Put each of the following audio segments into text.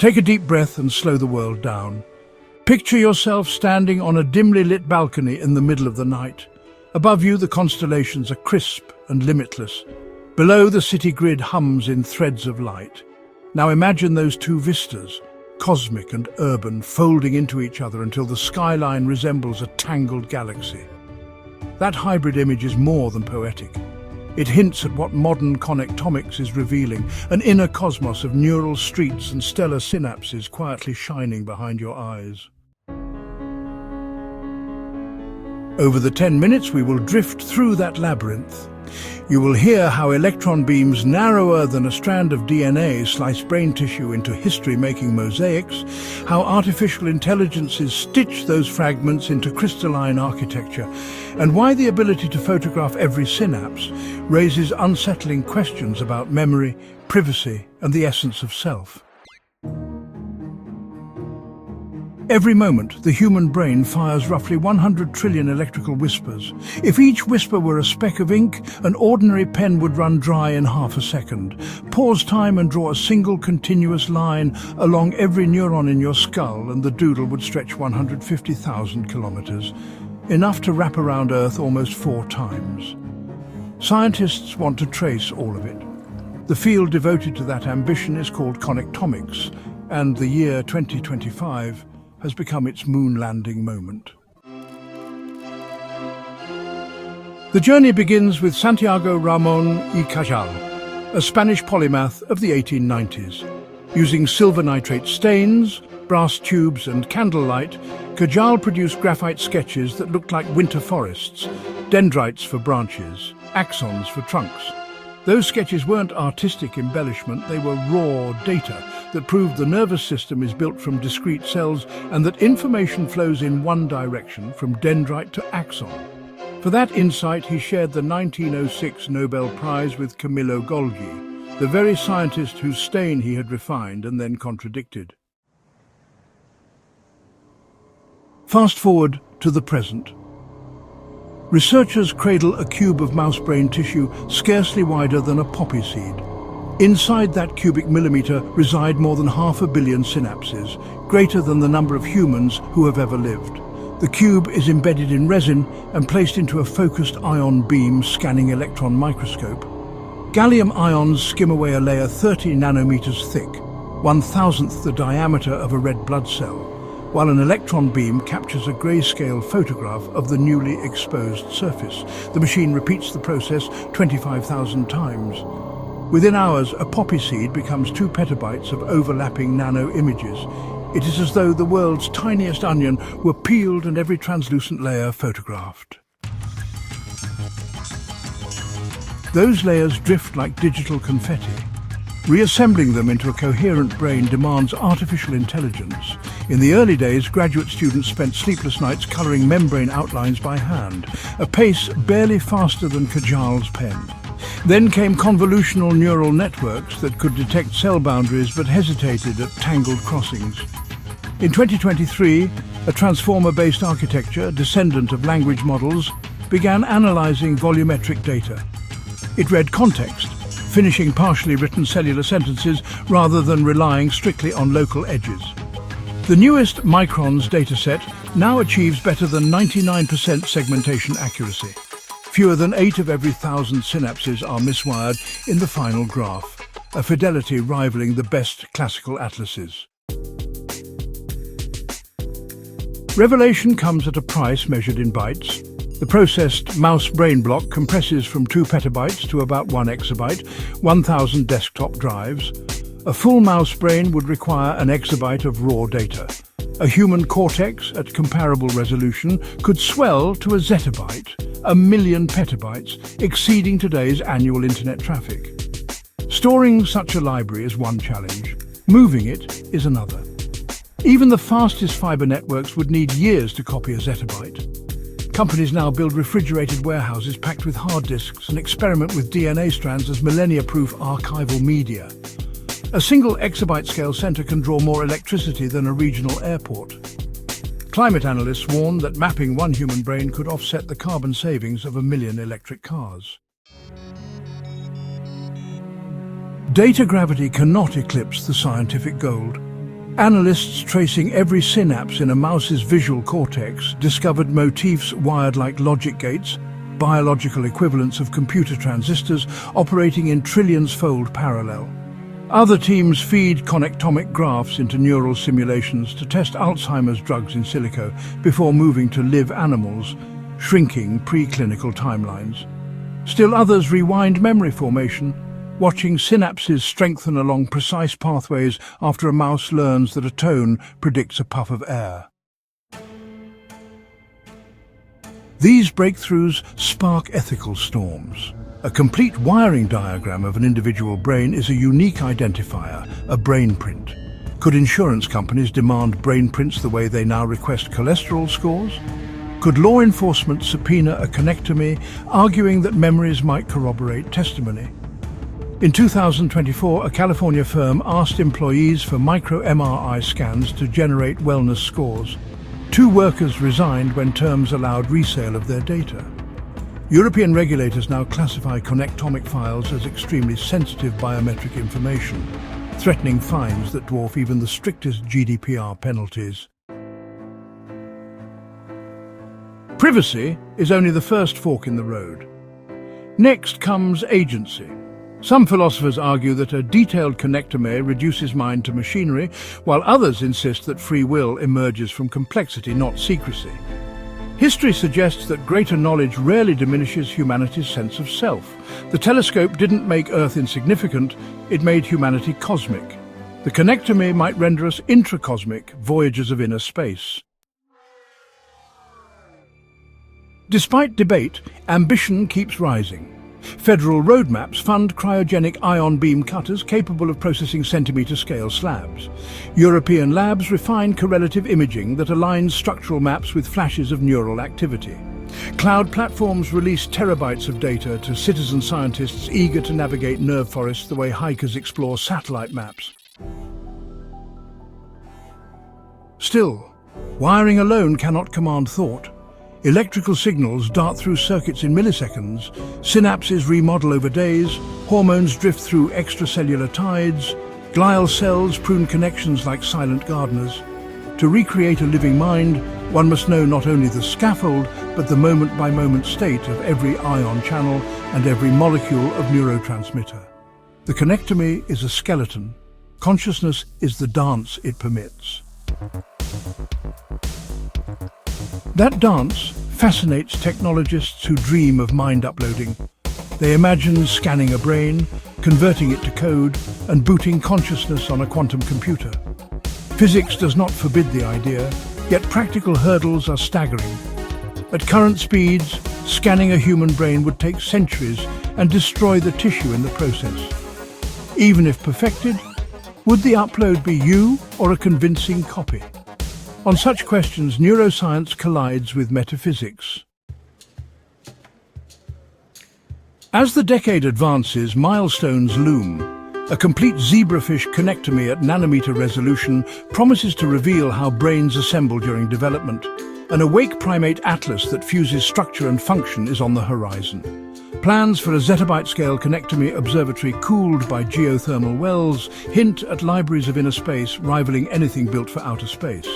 Take a deep breath and slow the world down. Picture yourself standing on a dimly lit balcony in the middle of the night. Above you, the constellations are crisp and limitless. Below, the city grid hums in threads of light. Now imagine those two vistas, cosmic and urban, folding into each other until the skyline resembles a tangled galaxy. That hybrid image is more than poetic. It hints at what modern connectomics is revealing, an inner cosmos of neural streets and stellar synapses quietly shining behind your eyes. Over the 10 minutes, we will drift through that labyrinth. You will hear how electron beams narrower than a strand of DNA slice brain tissue into history-making mosaics, how artificial intelligences stitch those fragments into crystalline architecture, and why the ability to photograph every synapse raises unsettling questions about memory, privacy, and the essence of self. Every moment, the human brain fires roughly 100 trillion electrical whispers. If each whisper were a speck of ink, an ordinary pen would run dry in half a second. Pause time and draw a single continuous line along every neuron in your skull, and the doodle would stretch 150,000 kilometers, enough to wrap around Earth almost 4 times. Scientists want to trace all of it. The field devoted to that ambition is called connectomics, and the year 2025 has become its moon landing moment. The journey begins with Santiago Ramón y Cajal, a Spanish polymath of the 1890s. Using silver nitrate stains, brass tubes and candlelight, Cajal produced graphite sketches that looked like winter forests, dendrites for branches, axons for trunks. Those sketches weren't artistic embellishment, they were raw data that proved the nervous system is built from discrete cells and that information flows in one direction from dendrite to axon. For that insight, he shared the 1906 Nobel Prize with Camillo Golgi, the very scientist whose stain he had refined and then contradicted. Fast forward to the present. Researchers cradle a cube of mouse brain tissue scarcely wider than a poppy seed. Inside that cubic millimeter reside more than 500 million synapses, greater than the number of humans who have ever lived. The cube is embedded in resin and placed into a focused ion beam scanning electron microscope. Gallium ions skim away a layer 30 nanometers thick, 1/1000th the diameter of a red blood cell, while an electron beam captures a grayscale photograph of the newly exposed surface. The machine repeats the process 25,000 times. Within hours, a poppy seed becomes 2 petabytes of overlapping nano images. It is as though the world's tiniest onion were peeled and every translucent layer photographed. Those layers drift like digital confetti. Reassembling them into a coherent brain demands artificial intelligence. In the early days, graduate students spent sleepless nights coloring membrane outlines by hand, a pace barely faster than Cajal's pen. Then came convolutional neural networks that could detect cell boundaries but hesitated at tangled crossings. In 2023, a transformer-based architecture, descendant of language models, began analyzing volumetric data. It read context, finishing partially written cellular sentences rather than relying strictly on local edges. The newest microns dataset now achieves better than 99% segmentation accuracy. Fewer than 8 of every 1,000 synapses are miswired in the final graph, a fidelity rivaling the best classical atlases. Revelation comes at a price measured in bytes. The processed mouse brain block compresses from 2 petabytes to about 1 exabyte, 1,000 desktop drives. A full mouse brain would require an exabyte of raw data. A human cortex at comparable resolution could swell to a zettabyte, 1,000,000 petabytes, exceeding today's annual internet traffic. Storing such a library is one challenge. Moving it is another. Even the fastest fiber networks would need years to copy a zettabyte. Companies now build refrigerated warehouses packed with hard disks and experiment with DNA strands as millennia-proof archival media. A single exabyte-scale center can draw more electricity than a regional airport. Climate analysts warn that mapping one human brain could offset the carbon savings of 1,000,000 electric cars. Data gravity cannot eclipse the scientific gold. Analysts tracing every synapse in a mouse's visual cortex discovered motifs wired like logic gates, biological equivalents of computer transistors operating in trillions-fold parallel. Other teams feed connectomic graphs into neural simulations to test Alzheimer's drugs in silico before moving to live animals, shrinking preclinical timelines. Still others rewind memory formation, watching synapses strengthen along precise pathways after a mouse learns that a tone predicts a puff of air. These breakthroughs spark ethical storms. A complete wiring diagram of an individual brain is a unique identifier, a brain print. Could insurance companies demand brain prints the way they now request cholesterol scores? Could law enforcement subpoena a connectomy, arguing that memories might corroborate testimony? In 2024, a California firm asked employees for micro-MRI scans to generate wellness scores. 2 workers resigned when terms allowed resale of their data. European regulators now classify connectomic files as extremely sensitive biometric information, threatening fines that dwarf even the strictest GDPR penalties. Privacy is only the first fork in the road. Next comes agency. Some philosophers argue that a detailed connectomy reduces mind to machinery, while others insist that free will emerges from complexity, not secrecy. History suggests that greater knowledge rarely diminishes humanity's sense of self. The telescope didn't make Earth insignificant, it made humanity cosmic. The connectomy might render us intracosmic, voyagers of inner space. Despite debate, ambition keeps rising. Federal roadmaps fund cryogenic ion beam cutters capable of processing centimeter-scale slabs. European labs refine correlative imaging that aligns structural maps with flashes of neural activity. Cloud platforms release terabytes of data to citizen scientists eager to navigate nerve forests the way hikers explore satellite maps. Still, wiring alone cannot command thought. Electrical signals dart through circuits in milliseconds, synapses remodel over days, hormones drift through extracellular tides, glial cells prune connections like silent gardeners. To recreate a living mind, one must know not only the scaffold, but the moment-by-moment state of every ion channel and every molecule of neurotransmitter. The connectomy is a skeleton. Consciousness is the dance it permits. That dance fascinates technologists who dream of mind uploading. They imagine scanning a brain, converting it to code, and booting consciousness on a quantum computer. Physics does not forbid the idea, yet practical hurdles are staggering. At current speeds, scanning a human brain would take centuries and destroy the tissue in the process. Even if perfected, would the upload be you or a convincing copy? On such questions, neuroscience collides with metaphysics. As the decade advances, milestones loom. A complete zebrafish connectomy at nanometer resolution promises to reveal how brains assemble during development. An awake primate atlas that fuses structure and function is on the horizon. Plans for a petabyte-scale connectomy observatory cooled by geothermal wells hint at libraries of inner space rivaling anything built for outer space.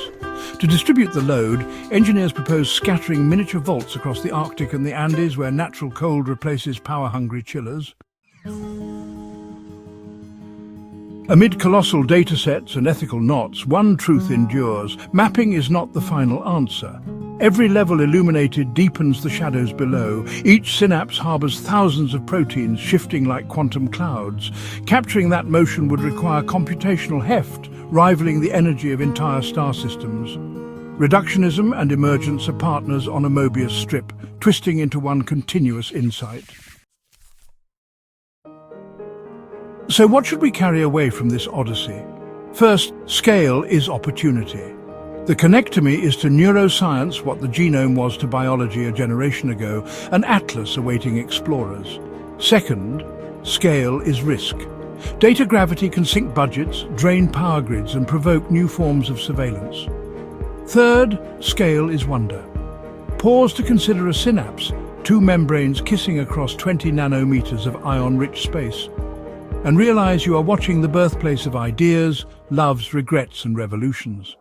To distribute the load, engineers propose scattering miniature vaults across the Arctic and the Andes where natural cold replaces power-hungry chillers. Amid colossal datasets and ethical knots, one truth endures: mapping is not the final answer. Every level illuminated deepens the shadows below. Each synapse harbors thousands of proteins shifting like quantum clouds. Capturing that motion would require computational heft, rivaling the energy of entire star systems. Reductionism and emergence are partners on a Mobius strip, twisting into one continuous insight. So what should we carry away from this odyssey? First, scale is opportunity. The connectomy is to neuroscience what the genome was to biology a generation ago, an atlas awaiting explorers. Second, scale is risk. Data gravity can sink budgets, drain power grids, and provoke new forms of surveillance. Third, scale is wonder. Pause to consider a synapse, 2 membranes kissing across 20 nanometers of ion-rich space. and realize you are watching the birthplace of ideas, loves, regrets, and revolutions.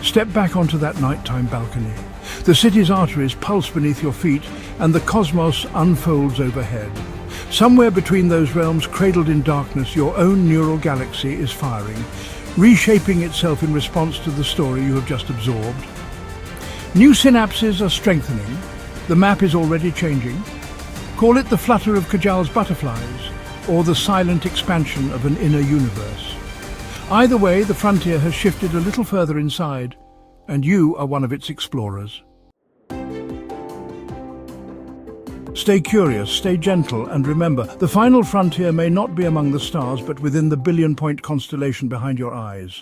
Step back onto that nighttime balcony. The city's arteries pulse beneath your feet, and the cosmos unfolds overhead. Somewhere between those realms, cradled in darkness, your own neural galaxy is firing, reshaping itself in response to the story you have just absorbed. New synapses are strengthening. The map is already changing. Call it the flutter of Kajal's butterflies, or the silent expansion of an inner universe. Either way, the frontier has shifted a little further inside, and you are one of its explorers. Stay curious, stay gentle, and remember, the final frontier may not be among the stars, but within the billion-point constellation behind your eyes.